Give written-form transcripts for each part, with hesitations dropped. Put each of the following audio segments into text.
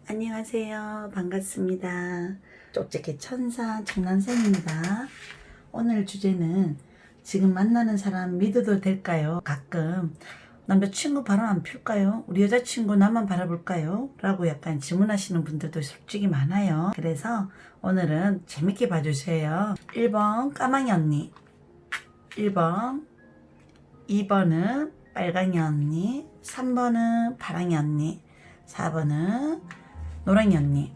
안녕하세요. 반갑습니다. 쪽집게 천사 장난쌤입니다. 오늘 주제는 지금 만나는 사람 믿어도 될까요? 가끔 남자친구 바람 안 필까요? 우리 여자친구 나만 바라볼까요? 라고 약간 질문하시는 분들도 솔직히 많아요. 그래서 오늘은 재밌게 봐주세요. 1번 까망이 언니, 1번 2번은 빨강이 언니, 3번은 파랑이 언니, 4번은 노랑이 언니.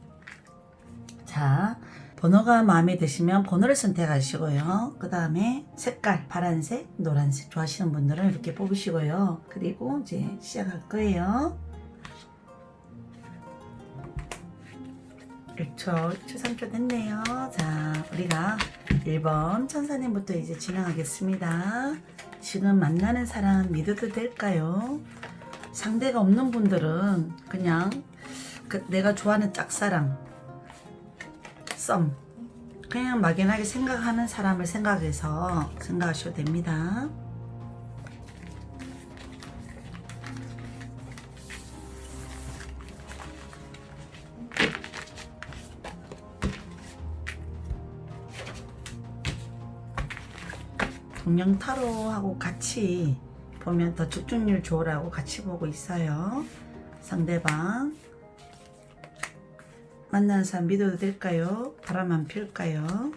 자, 번호가 마음에 드시면 번호를 선택하시고요. 그 다음에 색깔, 파란색, 노란색 좋아하시는 분들은 이렇게 뽑으시고요. 그리고 이제 시작할 거예요. 1초, 2초, 3초 됐네요. 자, 우리가 1번 천사님부터 이제 진행하겠습니다. 지금 만나는 사람 믿어도 될까요? 상대가 없는 분들은 그냥 내가 좋아하는 짝사랑, 썸, 그냥 막연하게 생각하는 사람을 생각해서 생각하셔도 됩니다. 동양 타로하고 같이 보면 더 집중률 좋으라고 같이 보고 있어요. 상대방 만나는 사람 믿어도 될까요? 바람 안 필까요?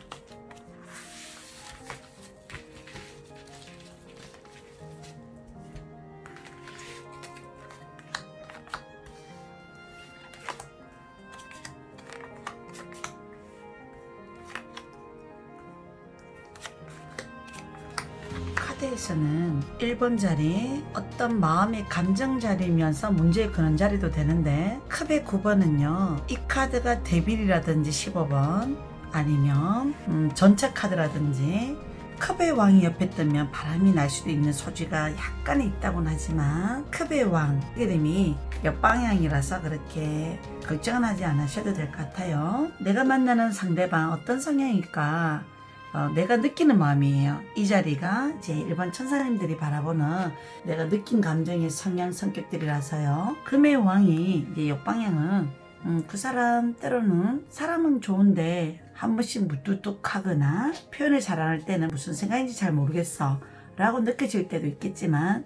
카드에서는 1번 자리 어떤 마음의 감정 자리면서 문제의 근원 자리도 되는데 컵의 9번은요 이 카드가 데빌이라든지 15번 아니면 전체 카드라든지 컵의 왕이 옆에 뜨면 바람이 날 수도 있는 소지가 약간은 있다고는 하지만 컵의 왕 이름이 역방향이라서 그렇게 걱정은 하지 않으셔도 될 것 같아요. 내가 만나는 상대방 어떤 성향일까 내가 느끼는 마음이에요. 이 자리가 이제 일반 천사님들이 바라보는 내가 느낀 감정의 성향 성격들이라서요. 금의 왕이 이제 역방향은 그 사람 때로는 사람은 좋은데 한 번씩 무뚝뚝하거나 표현을 잘 안 할 때는 무슨 생각인지 잘 모르겠어 라고 느껴질 때도 있겠지만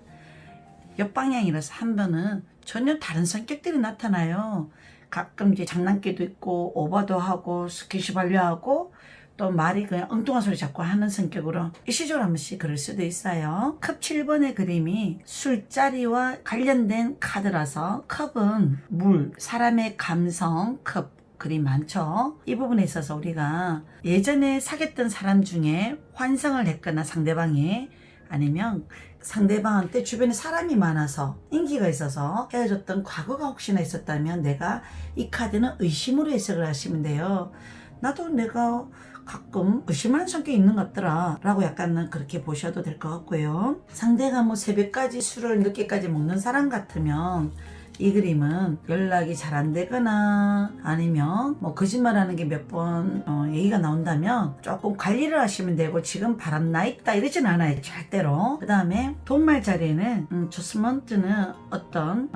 역방향이라서 한 번은 전혀 다른 성격들이 나타나요. 가끔 이제 장난기도 있고 오버도 하고 스킨십 하려 하고 또 말이 그냥 엉뚱한 소리 자꾸 하는 성격으로 일시적으로 한 번씩 그럴 수도 있어요. 컵 7번의 그림이 술자리와 관련된 카드라서 컵은 물, 사람의 감성, 컵 그림 많죠. 이 부분에 있어서 우리가 예전에 사귀었던 사람 중에 환승을 했거나 상대방이 아니면 상대방한테 주변에 사람이 많아서 인기가 있어서 헤어졌던 과거가 혹시나 있었다면 내가 이 카드는 의심으로 해석을 하시면 돼요. 나도 내가 가끔 의심하는 성격이 있는 것 같더라 라고 약간은 그렇게 보셔도 될 것 같고요. 상대가 뭐 새벽까지 술을 늦게까지 먹는 사람 같으면 이 그림은 연락이 잘 안 되거나 아니면 뭐 거짓말하는 게 몇 번 얘기가 나온다면 조금 관리를 하시면 되고 지금 바람 나 있다 이러진 않아요. 절대로. 그 다음에 돈말 자리에는 조스먼트는 어떤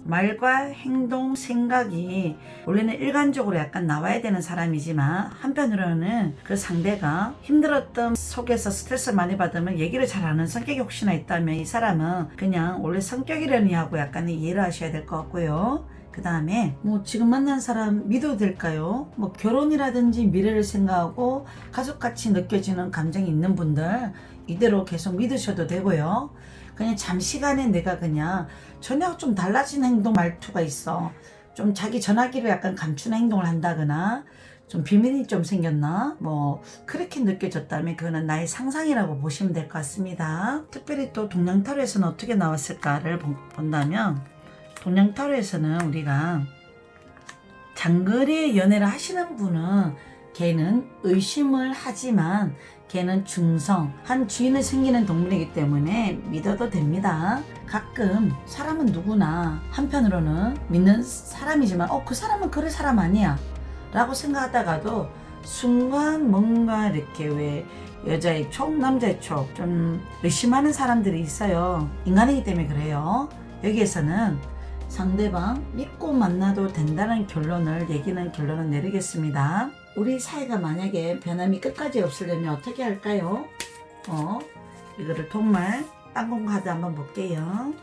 말과 행동 생각이 원래는 일관적으로 약간 나와야 되는 사람이지만 한편으로는 그 상대가 힘들었던 속에서 스트레스 많이 받으면 얘기를 잘 안 하는 성격이 혹시나 있다면 이 사람은 그냥 원래 성격이려니 하고 약간 이해를 하셔야 될 것 같고요. 그 다음에 뭐 지금 만난 사람 믿어도 될까요? 뭐 결혼이라든지 미래를 생각하고 가족같이 느껴지는 감정이 있는 분들 이대로 계속 믿으셔도 되고요. 그냥 잠시간에 내가 그냥 전혀 좀 달라진 행동 말투가 있어. 좀 자기 전화기를 약간 감추는 행동을 한다거나 좀 비밀이 좀 생겼나? 뭐 그렇게 느껴졌다면 그거는 나의 상상이라고 보시면 될 것 같습니다. 특별히 또 동양타로에서는 어떻게 나왔을까를 본다면 동양타로에서는 우리가 장거리 연애를 하시는 분은 걔는 의심을 하지만 걔는 중성한 주인을 생기는 동물이기 때문에 믿어도 됩니다. 가끔 사람은 누구나 한편으로는 믿는 사람이지만 그 사람은 그럴 사람 아니야 라고 생각하다가도 순간 뭔가 이렇게 왜 여자의 촉 남자의 촉 좀 의심하는 사람들이 있어요. 인간이기 때문에 그래요. 여기에서는 상대방 믿고 만나도 된다는 결론을 내리겠습니다. 우리 사이가 만약에 변함이 끝까지 없으려면 어떻게 할까요? 이거를 정말 땅콩 카드 한번 볼게요.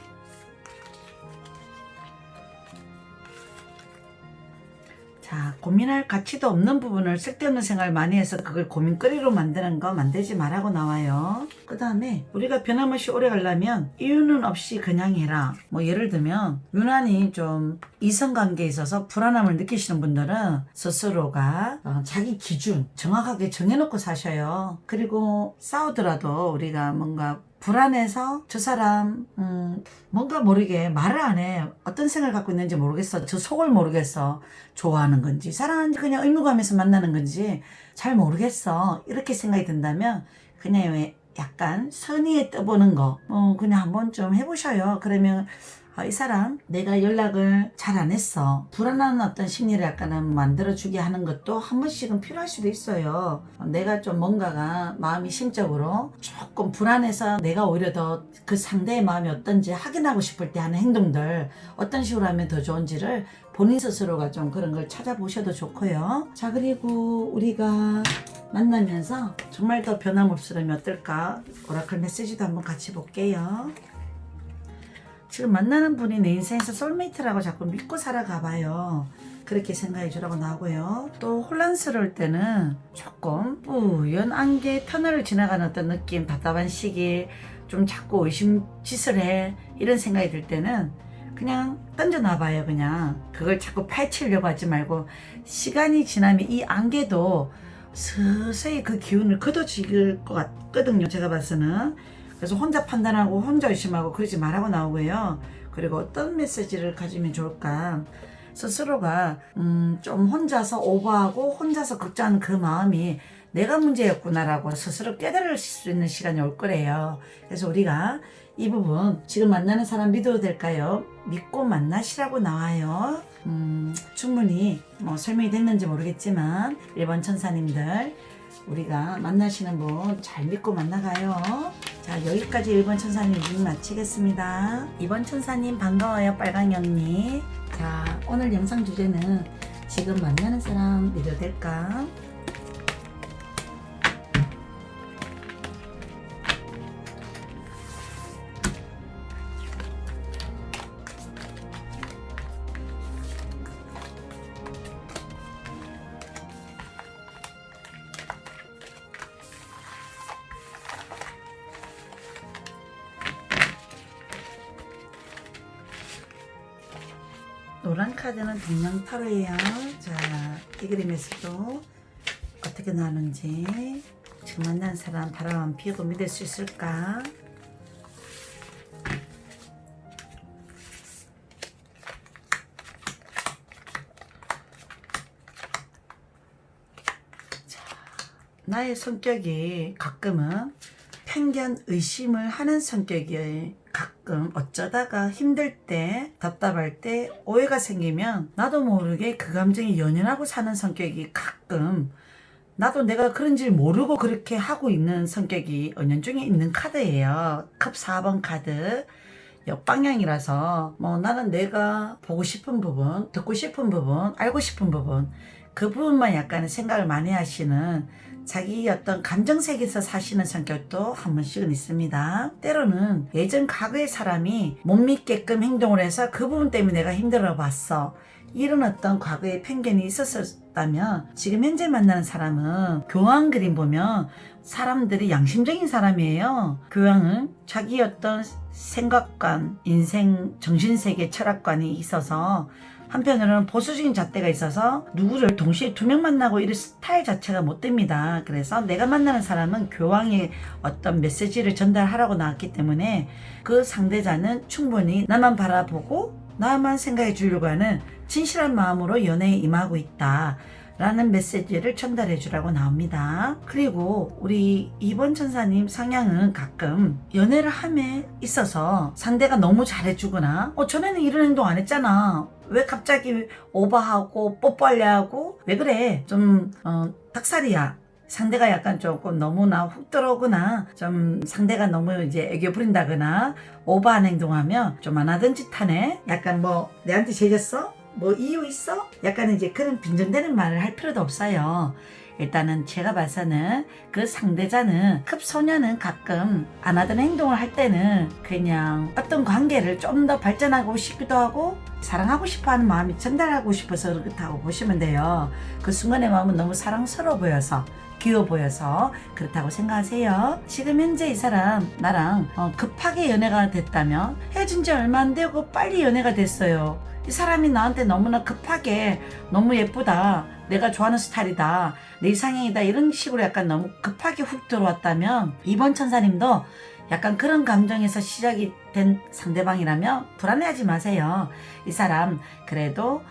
자, 고민할 가치도 없는 부분을 쓸데없는 생각을 많이 해서 그걸 고민거리로 만드는 거 만들지 말라고 나와요. 그 다음에 우리가 변함없이 오래 가려면 이유는 없이 그냥 해라. 뭐 예를 들면 유난히 좀 이성관계에 있어서 불안함을 느끼시는 분들은 스스로가 자기 기준 정확하게 정해놓고 사셔요. 그리고 싸우더라도 우리가 뭔가 불안해서 저 사람 뭔가 모르게 말을 안 해. 어떤 생각을 갖고 있는지 모르겠어. 저 속을 모르겠어. 좋아하는 건지 사랑하는지 그냥 의무감에서 만나는 건지 잘 모르겠어. 이렇게 생각이 든다면 그냥 왜 약간 선의에 떠보는 거 그냥 한번 좀 해보셔요. 그러면 이 사람 내가 연락을 잘 안 했어. 불안한 어떤 심리를 약간은 만들어주게 하는 것도 한 번씩은 필요할 수도 있어요. 내가 좀 뭔가가 마음이 심적으로 조금 불안해서 내가 오히려 더 그 상대의 마음이 어떤지 확인하고 싶을 때 하는 행동들 어떤 식으로 하면 더 좋은지를 본인 스스로가 좀 그런 걸 찾아보셔도 좋고요. 자, 그리고 우리가 만나면서 정말 더 변함없으려면 어떨까? 오라클 메시지도 한번 같이 볼게요. 지금 만나는 분이 내 인생에서 솔메이트라고 자꾸 믿고 살아가 봐요. 그렇게 생각해 주라고 나오고요. 또 혼란스러울 때는 조금 우연 안개 터널을 지나가는 어떤 느낌, 답답한 시기, 좀 자꾸 의심짓을 해 이런 생각이 들 때는 그냥 던져놔 봐요. 그냥 그걸 자꾸 파헤치려고 하지 말고 시간이 지나면 이 안개도 서서히 그 기운을 걷어지길 것 같거든요. 제가 봐서는. 그래서 혼자 판단하고 혼자 의심하고 그러지 말라고 나오고요. 그리고 어떤 메시지를 가지면 좋을까? 스스로가 좀 혼자서 오버하고 혼자서 걱정하는 그 마음이 내가 문제였구나라고 스스로 깨달을 수 있는 시간이 올 거래요. 그래서 우리가 이 부분 지금 만나는 사람 믿어도 될까요? 믿고 만나시라고 나와요. 충분히 뭐 설명이 됐는지 모르겠지만 1번 천사님들 우리가 만나시는 분 잘 믿고 만나가요. 자, 여기까지 1번 천사님 님 마치겠습니다. 2번 천사님 반가워요. 빨강영님. 자, 오늘 영상 주제는 지금 만나는 사람 믿어도 될까? 노란 카드는 동양 타로예요. 자, 이 그림에서도 어떻게 나오는지 지금 만난 사람 바람 안 피우고 믿을 수 있을까? 자, 나의 성격이 가끔은 편견, 의심을 하는 성격이에요. 가끔 어쩌다가 힘들 때, 답답할 때 오해가 생기면 나도 모르게 그 감정에 연연하고 사는 성격이 가끔 나도 내가 그런 줄 모르고 그렇게 하고 있는 성격이 은연중에 있는 카드예요. 컵 4번 카드. 역방향이라서 뭐 나는 내가 보고 싶은 부분, 듣고 싶은 부분, 알고 싶은 부분 그 부분만 약간 생각을 많이 하시는 자기 어떤 감정세계에서 사시는 성격도 한 번씩은 있습니다. 때로는 예전 과거의 사람이 못 믿게끔 행동을 해서 그 부분 때문에 내가 힘들어 봤어. 이런 어떤 과거의 편견이 있었다면 지금 현재 만나는 사람은 교황 그림 보면 사람들이 양심적인 사람이에요. 교황은 자기 어떤 생각관, 인생, 정신세계, 철학관이 있어서 한편으로는 보수적인 잣대가 있어서 누구를 동시에 두 명 만나고 이런 스타일 자체가 못 됩니다. 그래서 내가 만나는 사람은 교황의 어떤 메시지를 전달하라고 나왔기 때문에 그 상대자는 충분히 나만 바라보고 나만 생각해 주려고 하는 진실한 마음으로 연애에 임하고 있다 라는 메시지를 전달해 주라고 나옵니다. 그리고 우리 2번 천사님 성향은 가끔 연애를 함에 있어서 상대가 너무 잘해주거나 전에는 이런 행동 안 했잖아, 왜 갑자기 오버하고 뽀뽀하려 하고 왜 그래, 좀 닭살이야, 상대가 약간 조금 너무나 훅 들어오거나 좀 상대가 너무 이제 애교 부린다거나 오버한 행동하면 좀 안 하던 짓 하네. 약간 뭐 내한테 죄졌어? 뭐 이유 있어? 약간 이제 그런 빈정되는 말을 할 필요도 없어요. 일단은 제가 봐서는 그 상대자는 급소녀는 가끔 안 하던 행동을 할 때는 그냥 어떤 관계를 좀 더 발전하고 싶기도 하고 사랑하고 싶어하는 마음이 전달하고 싶어서 그렇다고 보시면 돼요. 그 순간의 마음은 너무 사랑스러워 보여서 귀여워 보여서 그렇다고 생각하세요. 지금 현재 이 사람 나랑 급하게 연애가 됐다면 헤어진 지 얼마 안 되고 빨리 연애가 됐어요. 이 사람이 나한테 너무나 급하게 너무 예쁘다, 내가 좋아하는 스타일이다, 내 이상형이다 이런 식으로 약간 너무 급하게 훅 들어왔다면 이번 천사님도 약간 그런 감정에서 시작이 된 상대방이라면 불안해하지 마세요. 이 사람 그래도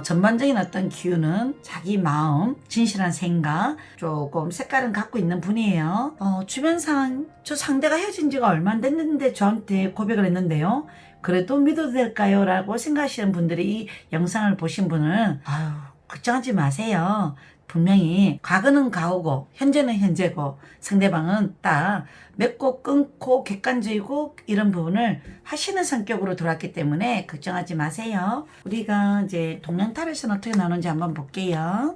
전반적인 어떤 기운은 자기 마음, 진실한 생각, 조금 색깔은 갖고 있는 분이에요. 주변 상황, 저 상대가 헤어진 지가 얼마 안 됐는데 저한테 고백을 했는데요. 그래도 믿어도 될까요? 라고 생각하시는 분들이 이 영상을 보신 분은 걱정하지 마세요. 분명히 과거는 과거고 현재는 현재고 상대방은 딱 맺고 끊고 객관적이고 이런 부분을 하시는 성격으로 돌아왔기 때문에 걱정하지 마세요. 우리가 이제 동양타로에서는 어떻게 나오는지 한번 볼게요.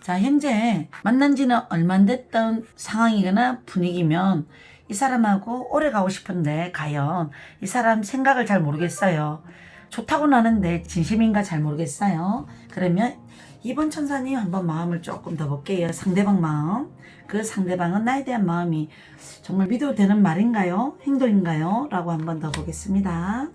자, 현재 만난 지는 얼마 안 됐던 상황이거나 분위기면 이 사람하고 오래 가고 싶은데 과연 이 사람 생각을 잘 모르겠어요. 좋다고는 하는데 진심인가 잘 모르겠어요. 그러면 이번 천사님 한번 마음을 조금 더 볼게요. 상대방 마음. 그 상대방은 나에 대한 마음이 정말 믿어도 되는 말인가요? 행동인가요? 라고 한번 더 보겠습니다.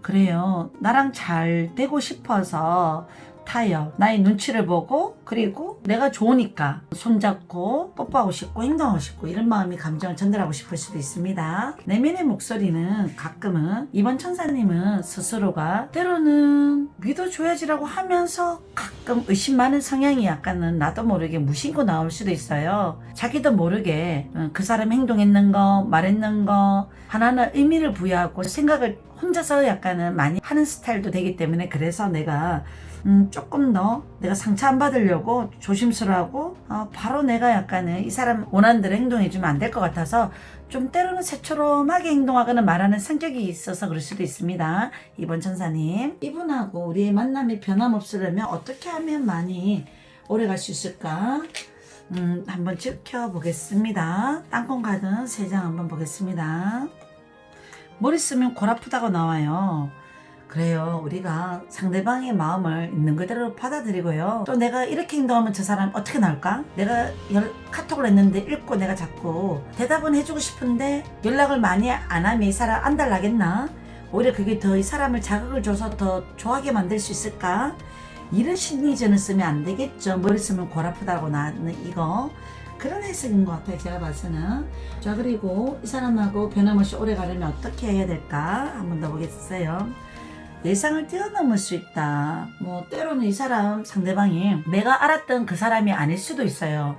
그래요. 나랑 잘 되고 싶어서 타협, 나의 눈치를 보고 그리고 내가 좋으니까 손잡고 뽀뽀하고 싶고 행동하고 싶고 이런 마음이 감정을 전달하고 싶을 수도 있습니다. 내면의 목소리는 가끔은 이번 천사님은 스스로가 때로는 믿어줘야지라고 하면서 가끔 의심 많은 성향이 약간은 나도 모르게 무심코 나올 수도 있어요. 자기도 모르게 그 사람 행동했는 거 말했는 거 하나하나 의미를 부여하고 생각을 혼자서 약간은 많이 하는 스타일도 되기 때문에 그래서 내가 조금 더 내가 상처 안 받으려고 조심스러워하고 바로 내가 약간은 이 사람 원하는 대로 행동해주면 안 될 것 같아서 좀 때로는 새초롬하게 행동하거나 말하는 성격이 있어서 그럴 수도 있습니다. 이번 천사님, 이분하고 우리의 만남이 변함없으려면 어떻게 하면 많이 오래 갈 수 있을까? 한번 지켜보겠습니다. 땅콩 카드 3장 한번 보겠습니다. 머리 쓰면 골 아프다고 나와요. 그래요. 우리가 상대방의 마음을 있는 그대로 받아들이고요. 또 내가 이렇게 행동하면 저 사람 어떻게 나올까? 내가 카톡을 했는데 읽고 내가 자꾸 대답은 해주고 싶은데 연락을 많이 안 하면 이 사람 안달나겠나? 오히려 그게 더 이 사람을 자극을 줘서 더 좋아하게 만들 수 있을까? 이런 심리전을 쓰면 안 되겠죠. 머리 쓰면 골 아프다고 나는 이거. 그런 해석인 것 같아요. 제가 봐서는. 자, 그리고 이 사람하고 변함없이 오래 가려면 어떻게 해야 될까? 한번 더 보겠어요. 예상을 뛰어넘을 수 있다. 뭐 때로는 이 사람 상대방이 내가 알았던 그 사람이 아닐 수도 있어요.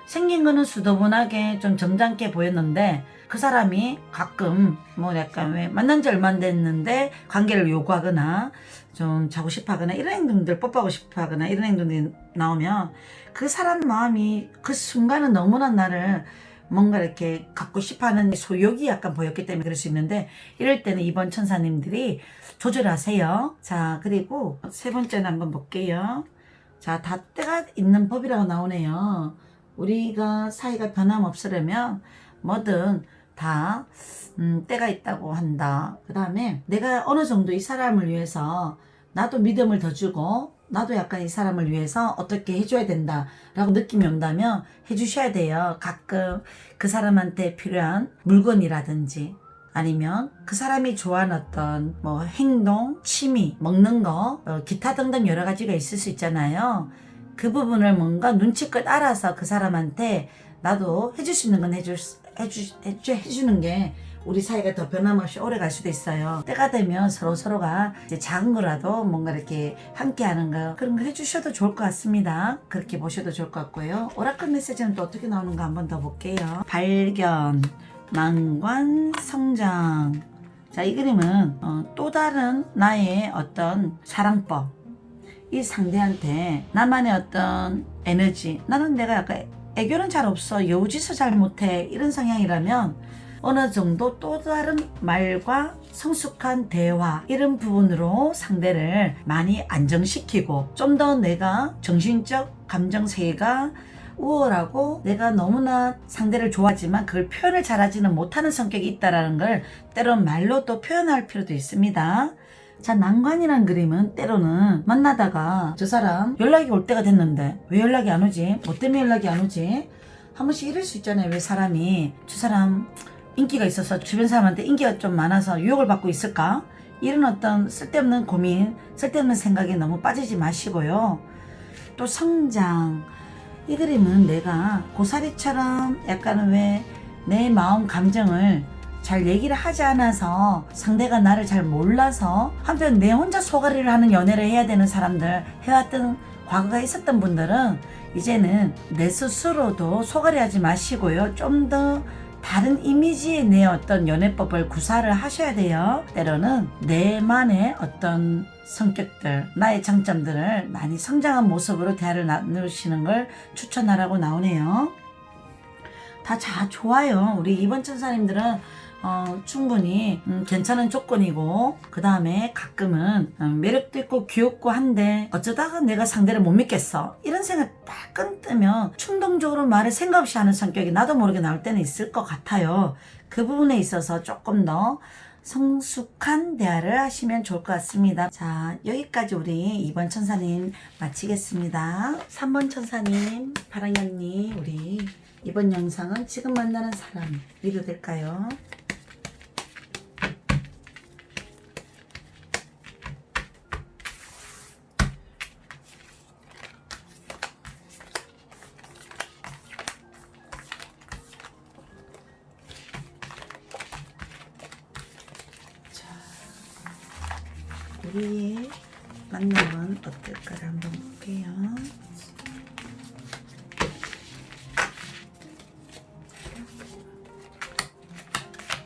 생긴 거는 수더분하게 좀 점잖게 보였는데 그 사람이 가끔 뭐 약간 왜 만난 지 얼마 안 됐는데 관계를 요구하거나 좀 자고 싶어 하거나 이런 행동들, 뽀뽀하고 싶어 하거나 이런 행동들이 나오면 그 사람 마음이 그 순간은 너무나 나를 뭔가 이렇게 갖고 싶어하는 소욕이 약간 보였기 때문에 그럴 수 있는데 이럴 때는 이번 천사님들이 조절하세요. 자, 그리고 세 번째는 한번 볼게요. 자, 다 때가 있는 법이라고 나오네요. 우리가 사이가 변함없으려면 뭐든 다 때가 있다고 한다. 그 다음에 내가 어느 정도 이 사람을 위해서 나도 믿음을 더 주고 나도 약간 이 사람을 위해서 어떻게 해줘야 된다 라고 느낌이 온다면 해주셔야 돼요. 가끔 그 사람한테 필요한 물건이라든지 아니면 그 사람이 좋아하는 어떤 뭐 행동, 취미, 먹는 거, 기타 등등 여러 가지가 있을 수 있잖아요. 그 부분을 뭔가 눈치껏 알아서 그 사람한테 나도 해줄 수 있는 건 해주는 게 우리 사이가 더 변함없이 오래 갈 수도 있어요. 때가 되면 서로가 이제 작은 거라도 뭔가 이렇게 함께 하는 거 그런 거 해주셔도 좋을 것 같습니다. 그렇게 보셔도 좋을 것 같고요. 오라클 메시지는 또 어떻게 나오는가 한번 더 볼게요. 발견, 만관, 성장. 자, 이 그림은 또 다른 나의 어떤 사랑법, 이 상대한테 나만의 어떤 에너지, 나는 내가 약간 애교는 잘 없어, 여우짓을 잘 못해, 이런 성향이라면 어느 정도 또 다른 말과 성숙한 대화, 이런 부분으로 상대를 많이 안정시키고, 좀 더 내가 정신적 감정 세계가 우월하고 내가 너무나 상대를 좋아하지만 그걸 표현을 잘하지는 못하는 성격이 있다는 걸 때론 말로 또 표현할 필요도 있습니다. 자, 난관이란 그림은 때로는 만나다가 저 사람 연락이 올 때가 됐는데 왜 연락이 안 오지? 뭐 때문에 연락이 안 오지? 한 번씩 이럴 수 있잖아요. 왜 사람이 저 사람 인기가 있어서 주변 사람한테 인기가 좀 많아서 유혹을 받고 있을까? 이런 어떤 쓸데없는 고민, 쓸데없는 생각에 너무 빠지지 마시고요. 또 성장, 이 그림은 내가 고사리처럼 약간은 왜 내 마음 감정을 잘 얘기를 하지 않아서 상대가 나를 잘 몰라서 한편 내 혼자 소가리를 하는 연애를 해야 되는 사람들, 해왔던 과거가 있었던 분들은 이제는 내 스스로도 소가리 하지 마시고요. 좀 더 다른 이미지의 내 어떤 연애법을 구사를 하셔야 돼요. 때로는 내만의 어떤 성격들, 나의 장점들을 많이 성장한 모습으로 대화를 나누시는 걸 추천하라고 나오네요. 다 좋아요. 우리 이번 천사님들은 충분히 괜찮은 조건이고, 그 다음에 가끔은 매력도 있고 귀엽고 한데 어쩌다가 내가 상대를 못 믿겠어, 이런 생각 딱 뜨면 충동적으로 말을 생각 없이 하는 성격이 나도 모르게 나올 때는 있을 것 같아요. 그 부분에 있어서 조금 더 성숙한 대화를 하시면 좋을 것 같습니다. 자, 여기까지 우리 2번 천사님 마치겠습니다. 3번 천사님, 파랑연님, 우리 이번 영상은 지금 만나는 사람 믿어될까요? 우리의 만남은 어떨까를 한번 볼게요.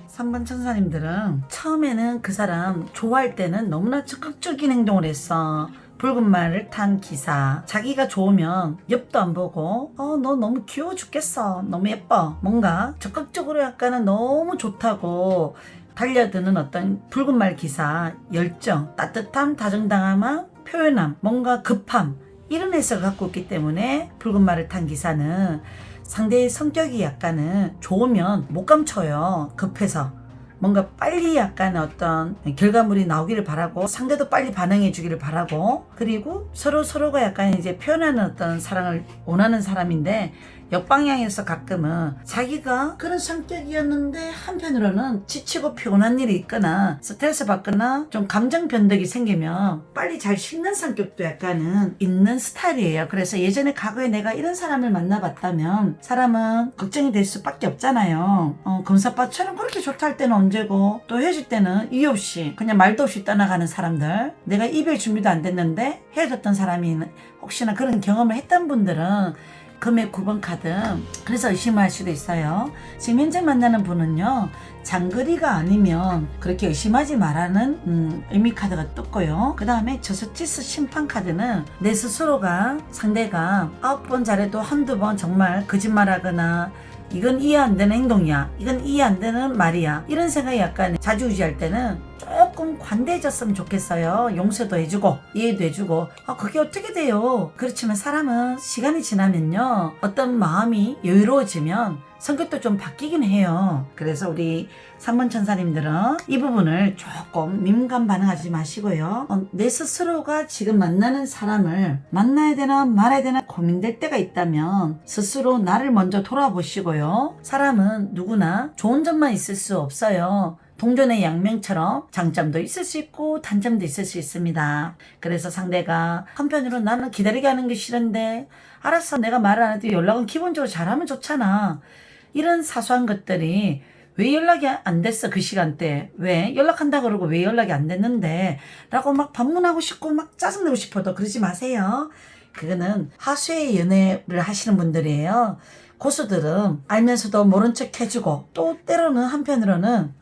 3번 천사님들은 처음에는 그 사람 좋아할 때는 너무나 적극적인 행동을 했어. 붉은 말을 탄 기사, 자기가 좋으면 옆도 안 보고 너 너무 귀여워 죽겠어, 너무 예뻐, 뭔가 적극적으로 약간은 너무 좋다고 달려드는 어떤 붉은 말 기사, 열정, 따뜻함, 다정다감함, 표현함, 뭔가 급함, 이런 해석을 갖고 있기 때문에 붉은 말을 탄 기사는 상대의 성격이 약간은 좋으면 못 감춰요. 급해서 뭔가 빨리 약간 어떤 결과물이 나오기를 바라고, 상대도 빨리 반응해 주기를 바라고, 그리고 서로가 약간 이제 표현하는 어떤 사랑을 원하는 사람인데, 역방향에서 가끔은 자기가 그런 성격이었는데 한편으로는 지치고 피곤한 일이 있거나 스트레스 받거나 좀 감정 변덕이 생기면 빨리 잘 식는 성격도 약간은 있는 스타일이에요. 그래서 예전에 과거에 내가 이런 사람을 만나봤다면 사람은 걱정이 될 수밖에 없잖아요. 검사빠처럼 그렇게 좋다 할 때는 언제고, 또 헤어질 때는 이유 없이 그냥 말도 없이 떠나가는 사람들, 내가 이별 준비도 안 됐는데 헤어졌던 사람이, 혹시나 그런 경험을 했던 분들은 금액 9번 카드, 그래서 의심할 수도 있어요. 지금 현재 만나는 분은요, 장거리가 아니면 그렇게 의심하지 말라는 의미 카드가 떴고요. 그 다음에 저스티스 심판 카드는 내 스스로가 상대가 9번 잘해도 한두 번 정말 거짓말하거나 이건 이해 안 되는 행동이야, 이건 이해 안 되는 말이야, 이런 생각이 약간 좌지우지할 때는 조금 관대해졌으면 좋겠어요. 용서도 해주고 이해도 해주고. 그게 어떻게 돼요? 그렇지만 사람은 시간이 지나면요, 어떤 마음이 여유로워지면 성격도 좀 바뀌긴 해요. 그래서 우리 3번 천사님들은 이 부분을 조금 민감 반응하지 마시고요. 내 스스로가 지금 만나는 사람을 만나야 되나 말아야 되나 고민될 때가 있다면 스스로 나를 먼저 돌아보시고요. 사람은 누구나 좋은 점만 있을 수 없어요. 동전의 양면처럼 장점도 있을 수 있고 단점도 있을 수 있습니다. 그래서 상대가 한편으로 나는 기다리게 하는 게 싫은데 알았어, 내가 말을 안 해도 연락은 기본적으로 잘하면 좋잖아, 이런 사소한 것들이 왜 연락이 안 됐어, 그 시간대 왜 연락한다 그러고 왜 연락이 안 됐는데 라고 막 반문하고 싶고 막 짜증내고 싶어도 그러지 마세요. 그거는 하수의 연애를 하시는 분들이에요. 고수들은 알면서도 모른 척 해주고, 또 때로는 한편으로는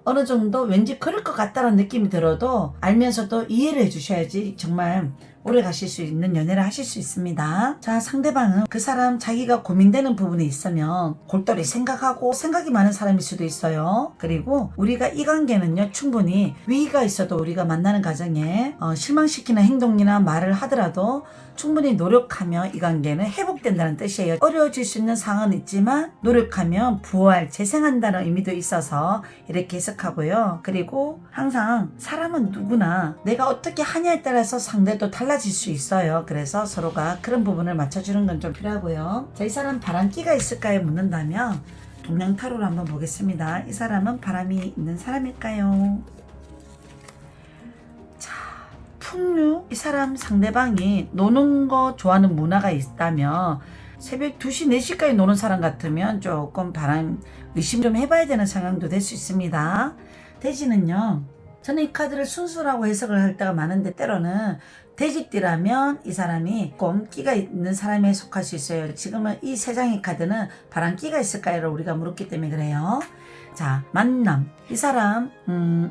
어느 정도 왠지 그럴 것 같다는 느낌이 들어도 알면서도 이해를 해주셔야지 정말 오래 가실 수 있는 연애를 하실 수 있습니다. 자, 상대방은 그 사람 자기가 고민되는 부분이 있으면 골똘히 생각하고 생각이 많은 사람일 수도 있어요. 그리고 우리가 이 관계는요, 충분히 위기가 있어도 우리가 만나는 과정에 실망시키는 행동이나 말을 하더라도 충분히 노력하며 이 관계는 회복된다는 뜻이에요. 어려워질 수 있는 상황은 있지만 노력하면 부활, 재생한다는 의미도 있어서 이렇게 해석하고요. 그리고 항상 사람은 누구나 내가 어떻게 하냐에 따라서 상대도 달라질 수 있어요. 그래서 서로가 그런 부분을 맞춰주는 건 좀 필요하고요. 자, 이 사람 바람기가 있을까요? 묻는다면 동양타로로 한번 보겠습니다. 이 사람은 바람이 있는 사람일까요? 풍류, 이 사람 상대방이 노는 거 좋아하는 문화가 있다면 새벽 2시, 4시까지 노는 사람 같으면 조금 바람 의심 좀 해봐야 되는 상황도 될 수 있습니다. 돼지는요, 저는 이 카드를 순수라고 해석을 할 때가 많은데 때로는 돼지띠라면 이 사람이 조금 끼가 있는 사람에 속할 수 있어요. 지금은 이 세 장의 카드는 바람기가 있을까요? 우리가 물었기 때문에 그래요. 자, 만남. 이 사람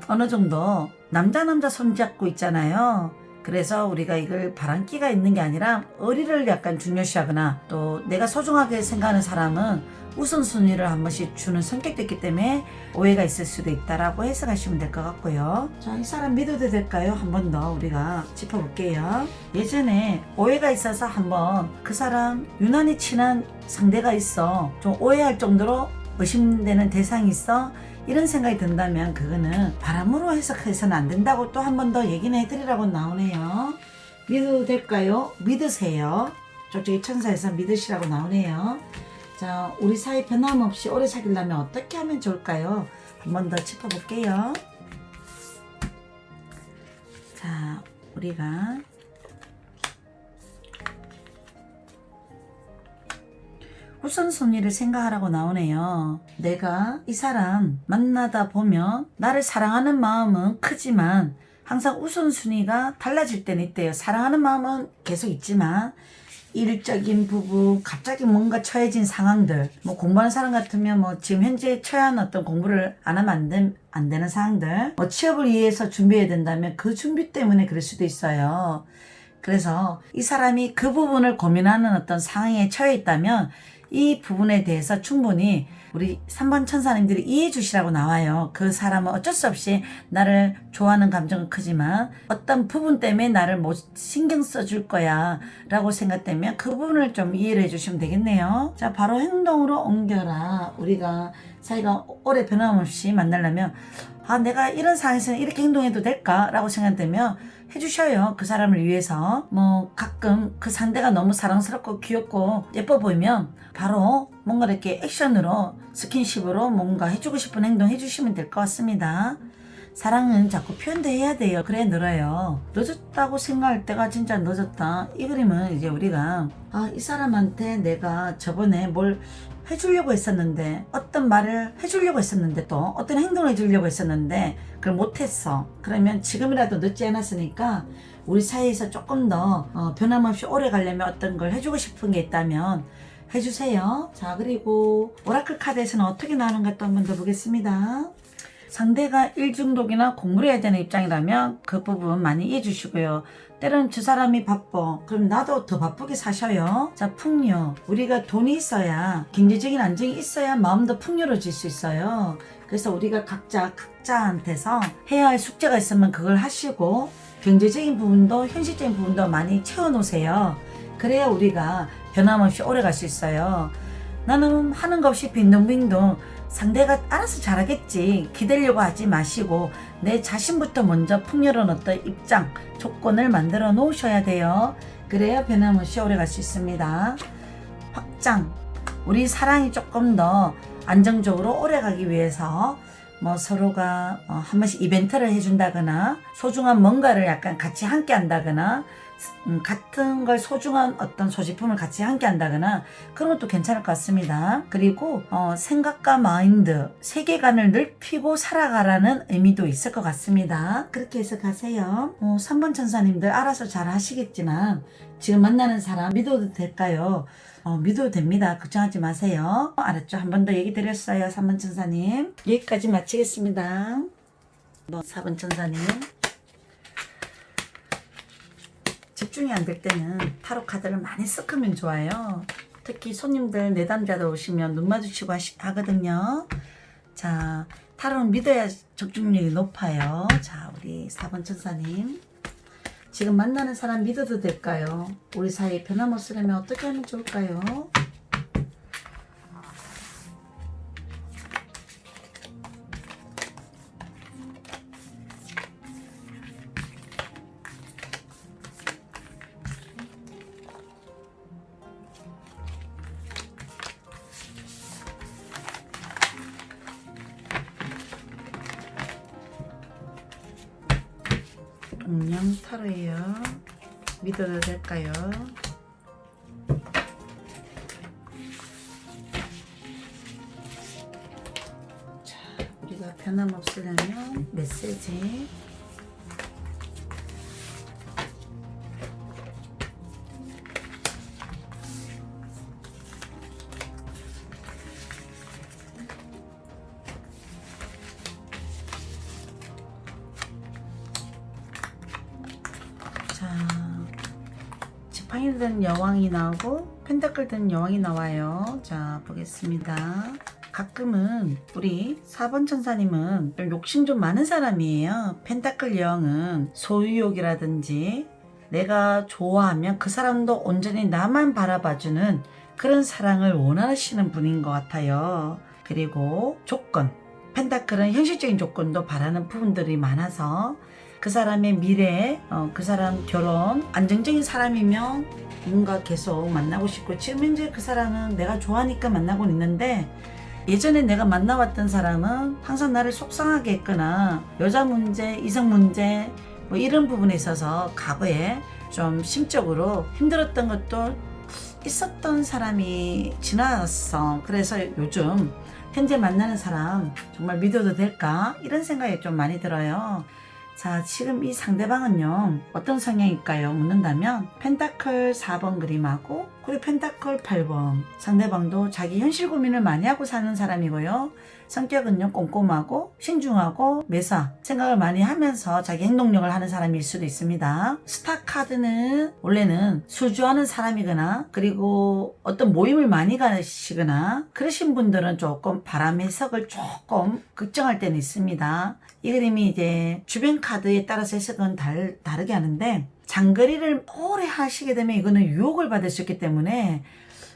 어느 정도 남자 손잡고 있잖아요. 그래서 우리가 이걸 바람기가 있는 게 아니라 의리를 약간 중요시하거나 또 내가 소중하게 생각하는 사람은 우선순위를 한 번씩 주는 성격도 있기 때문에 오해가 있을 수도 있다라고 해석하시면 될 것 같고요. 자, 이 사람 믿어도 될까요? 한 번 더 우리가 짚어볼게요. 예전에 오해가 있어서 한번 그 사람 유난히 친한 상대가 있어 좀 오해할 정도로 의심되는 대상이 있어 이런 생각이 든다면 그거는 바람으로 해석해서는 안 된다고 또 한 번 더 얘기는 해드리라고 나오네요. 믿어도 될까요? 믿으세요. 저쪽에 천사에서 믿으시라고 나오네요. 자, 우리 사이 변함없이 오래 사귀려면 어떻게 하면 좋을까요? 한 번 더 짚어볼게요. 자, 우리가 우선순위를 생각하라고 나오네요. 내가 이 사람 만나다 보면 나를 사랑하는 마음은 크지만 항상 우선순위가 달라질 때는 있대요. 사랑하는 마음은 계속 있지만 일적인 부분, 갑자기 뭔가 처해진 상황들, 뭐 공부하는 사람 같으면 뭐 지금 현재 처한 어떤 공부를 안 하면 안 되는 상황들, 뭐 취업을 위해서 준비해야 된다면 그 준비 때문에 그럴 수도 있어요. 그래서 이 사람이 그 부분을 고민하는 어떤 상황에 처해 있다면 이 부분에 대해서 충분히 우리 3번 천사님들이 이해해 주시라고 나와요. 그 사람은 어쩔 수 없이 나를 좋아하는 감정은 크지만 어떤 부분 때문에 나를 못 신경 써줄 거야 라고 생각되면 그 부분을 좀 이해를 해주시면 되겠네요. 자, 바로 행동으로 옮겨라. 우리가 사이가 오래 변함없이 만나려면 내가 이런 상황에서는 이렇게 행동해도 될까? 라고 생각되면 해주셔요. 그 사람을 위해서. 뭐 가끔 그 상대가 너무 사랑스럽고 귀엽고 예뻐 보이면 바로 뭔가 이렇게 액션으로 스킨십으로 뭔가 해주고 싶은 행동 해주시면 될 것 같습니다. 사랑은 자꾸 표현도 해야 돼요. 그래 늘어요. 늦었다고 생각할 때가 진짜 늦었다. 이 그림은 이제 우리가 이 사람한테 내가 저번에 뭘 해주려고 했었는데 어떤 말을 해주려고 했었는데 또 어떤 행동을 해주려고 했었는데 그걸 못했어. 그러면 지금이라도 늦지 않았으니까 우리 사이에서 조금 더 변함없이 오래 가려면 어떤 걸 해주고 싶은 게 있다면 해주세요. 자, 그리고 오라클 카드에서는 어떻게 나오는가 또 한 번 더 보겠습니다. 상대가 일 중독이나 공부를 해야 되는 입장이라면 그 부분 많이 이해해 주시고요. 때로는 저 사람이 바빠. 그럼 나도 더 바쁘게 사셔요. 자, 풍요. 우리가 돈이 있어야, 경제적인 안정이 있어야 마음도 풍요로워질 수 있어요. 그래서 우리가 각자한테서 해야 할 숙제가 있으면 그걸 하시고 경제적인 부분도 현실적인 부분도 많이 채워놓으세요. 그래야 우리가 변함없이 오래 갈 수 있어요. 나는 하는 것 없이 빈둥빈둥 상대가 알아서 잘하겠지 기대려고 하지 마시고 내 자신부터 먼저 풍요로운 어떤 입장, 조건을 만들어 놓으셔야 돼요. 그래야 변함없이 오래 갈 수 있습니다. 확장. 우리 사랑이 조금 더 안정적으로 오래 가기 위해서 뭐 서로가 한 번씩 이벤트를 해준다거나 소중한 뭔가를 약간 같이 함께 한다거나 같은 걸 소중한 어떤 소지품을 같이 함께 한다거나 그런 것도 괜찮을 것 같습니다. 그리고 생각과 마인드, 세계관을 넓히고 살아가라는 의미도 있을 것 같습니다. 그렇게 해서 가세요. 3번 천사님들 알아서 잘 하시겠지만 지금 만나는 사람 믿어도 될까요? 믿어도 됩니다. 걱정하지 마세요. 알았죠? 한 번 더 얘기 드렸어요. 3번 천사님. 여기까지 마치겠습니다. 4번 천사님. 집중 집중이 안 될 때는 타로 카드를 많이 섞으면 좋아요. 특히 손님들 내담자들 오시면 눈 마주치고 하거든요. 자, 타로는 믿어야 적중률이 높아요. 자, 우리 4번 천사님, 지금 만나는 사람 믿어도 될까요? 우리 사이 변함없으려면 어떻게 하면 좋을까요? 동양 타로예요. 믿어도 될까요? 자, 우리가 변함없으려면 메시지. 자, 지팡이를 든 여왕이 나오고 펜타클 든 여왕이 나와요. 자, 보겠습니다. 가끔은 우리 4번 천사님은 좀 욕심 좀 많은 사람이에요. 펜타클 여왕은 소유욕이라든지 내가 좋아하면 그 사람도 온전히 나만 바라봐주는 그런 사랑을 원하시는 분인 것 같아요. 그리고 조건, 펜타클은 현실적인 조건도 바라는 부분들이 많아서 그 사람의 미래, 그 사람 결혼, 안정적인 사람이면 뭔가 계속 만나고 싶고, 지금 현재 그 사람은 내가 좋아하니까 만나고 있는데 예전에 내가 만나왔던 사람은 항상 나를 속상하게 했거나 여자 문제, 이성 문제 뭐 이런 부분에 있어서 과거에 좀 심적으로 힘들었던 것도 있었던 사람이 지나갔어. 그래서 요즘 현재 만나는 사람 정말 믿어도 될까? 이런 생각이 좀 많이 들어요. 자, 지금 이 상대방은요 어떤 성향일까요? 묻는다면 펜타클 4번 그림하고 그리고 펜타클 8번, 상대방도 자기 현실 고민을 많이 하고 사는 사람이고요. 성격은요 꼼꼼하고 신중하고 매사 생각을 많이 하면서 자기 행동력을 하는 사람일 수도 있습니다. 스타 카드는 원래는 수주하는 사람이거나 그리고 어떤 모임을 많이 가시거나 그러신 분들은 조금 바람 해석을 조금 걱정할 때는 있습니다. 이 그림이 이제 주변 카드에 따라서 해석은 다르게 하는데, 장거리를 오래 하시게 되면 이거는 유혹을 받을 수 있기 때문에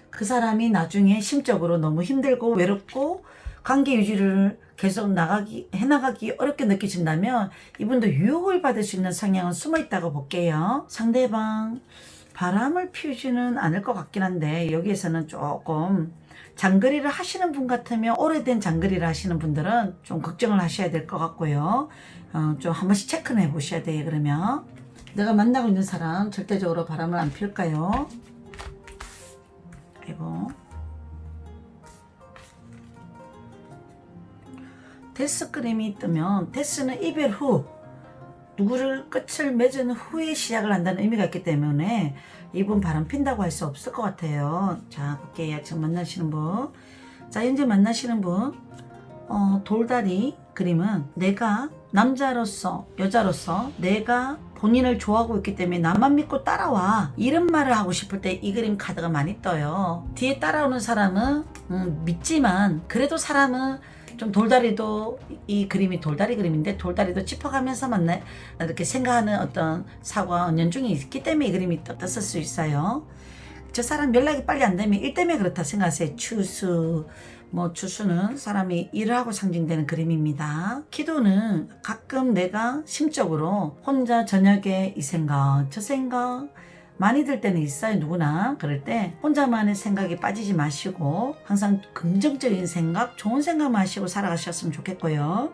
그 사람이 나중에 심적으로 너무 힘들고 외롭고 관계 유지를 계속 해나가기 어렵게 느끼신다면 이분도 유혹을 받을 수 있는 성향은 숨어 있다고 볼게요. 상대방 바람을 피우지는 않을 것 같긴 한데, 여기에서는 조금 장거리를 하시는 분 같으면, 오래된 장거리를 하시는 분들은 좀 걱정을 하셔야 될 것 같고요. 좀 한 번씩 체크는 해 보셔야 돼요. 그러면 내가 만나고 있는 사람 절대적으로 바람을 안 피울까요? 그리고 데스 그림이 뜨면, 데스는 이별 후 누구를 끝을 맺은 후에 시작을 한다는 의미가 있기 때문에 이분 바람 핀다고 할 수 없을 것 같아요. 자, 볼게요. 지금 만나시는 분. 자, 현재 만나시는 분. 돌다리 그림은 내가 남자로서, 여자로서 내가 본인을 좋아하고 있기 때문에 나만 믿고 따라와, 이런 말을 하고 싶을 때 이 그림 카드가 많이 떠요. 뒤에 따라오는 사람은 믿지만 그래도 사람은 좀 돌다리도, 이 그림이 돌다리 그림인데 돌다리도 짚어가면서 이렇게 생각하는 어떤 사고와 은연중이 있기 때문에 이 그림이 떴을 수 있어요. 저 사람 연락이 빨리 안 되면 일 때문에 그렇다 생각하세요. 추수는 사람이 일을 하고 상징되는 그림입니다. 기도는 가끔 내가 심적으로 혼자 저녁에 이 생각 저 생각 많이 들 때는 있어요. 누구나. 그럴 때 혼자만의 생각에 빠지지 마시고 항상 긍정적인 생각, 좋은 생각만 하시고 살아가셨으면 좋겠고요.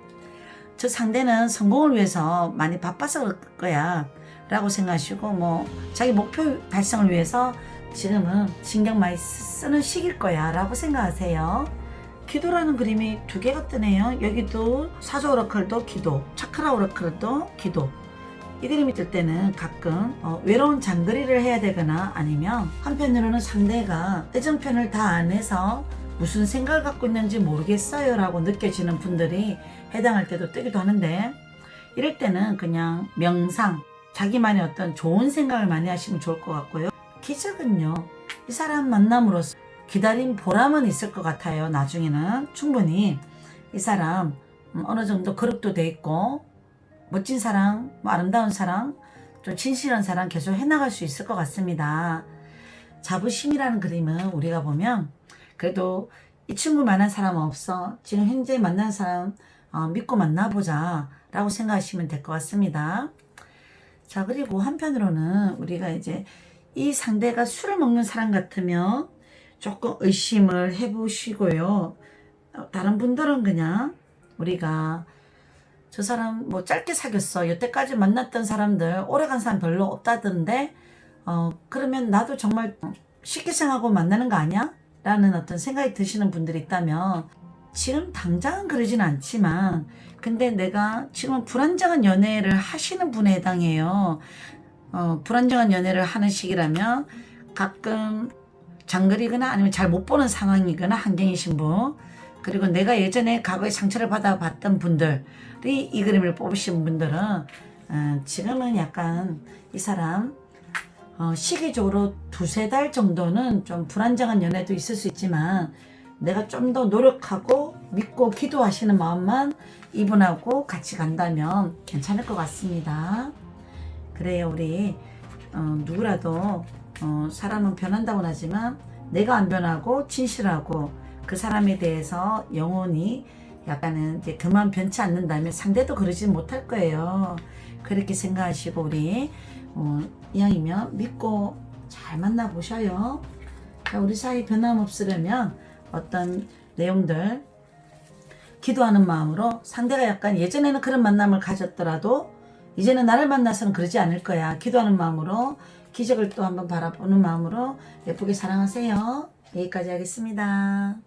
저 상대는 성공을 위해서 많이 바빠서 그럴 거야 라고 생각하시고, 자기 목표 달성을 위해서 지금은 신경 많이 쓰는 시기일 거야 라고 생각하세요. 기도라는 그림이 두 개가 뜨네요. 여기도 사조 오라클도 기도, 차크라 오라클도 기도. 이 그림이 뜰 때는 가끔 외로운 장거리를 해야 되거나, 아니면 한편으로는 상대가 애정표현을 다 안 해서 무슨 생각을 갖고 있는지 모르겠어요 라고 느껴지는 분들이 해당할 때도 뜨기도 하는데, 이럴 때는 그냥 명상, 자기만의 어떤 좋은 생각을 많이 하시면 좋을 것 같고요. 기적은요, 이 사람 만남으로써 기다린 보람은 있을 것 같아요. 나중에는 충분히 이 사람 어느 정도 거룩도 돼 있고 멋진 사랑, 아름다운 사랑, 좀 진실한 사랑 계속 해나갈 수 있을 것 같습니다. 자부심이라는 그림은 우리가 보면 그래도 이 친구만한 사람은 없어. 지금 현재 만난 사람 믿고 만나보자 라고 생각하시면 될 것 같습니다. 자, 그리고 한편으로는 우리가 이제 이 상대가 술을 먹는 사람 같으면 조금 의심을 해보시고요. 다른 분들은 그냥 우리가 저 사람 뭐 짧게 사귀었어. 여태까지 만났던 사람들 오래간 사람 별로 없다던데 그러면 나도 정말 쉽게 생각하고 만나는 거 아니야? 라는 어떤 생각이 드시는 분들이 있다면 지금 당장은 그러진 않지만 근데 내가 지금 불안정한 연애를 하시는 분에 해당해요. 불안정한 연애를 하는 시기라면 가끔 장거리거나 아니면 잘 못 보는 상황이거나 환경이신 분, 그리고 내가 예전에 과거에 상처를 받아봤던 분들이 이 그림을 뽑으신 분들은 지금은 약간 이 사람 시기적으로 두세 달 정도는 좀 불안정한 연애도 있을 수 있지만 내가 좀 더 노력하고 믿고 기도하시는 마음만 이분하고 같이 간다면 괜찮을 것 같습니다. 그래요. 우리 누구라도 사람은 변한다고 하지만 내가 안 변하고 진실하고 그 사람에 대해서 영원히 약간은 이제 그만 변치 않는다면 상대도 그러지 못할 거예요. 그렇게 생각하시고 우리 이왕이면 믿고 잘 만나보셔요. 우리 사이 변함없으려면 어떤 내용들 기도하는 마음으로 상대가 약간 예전에는 그런 만남을 가졌더라도 이제는 나를 만나서는 그러지 않을 거야. 기도하는 마음으로 기적을 또 한번 바라보는 마음으로 예쁘게 사랑하세요. 여기까지 하겠습니다.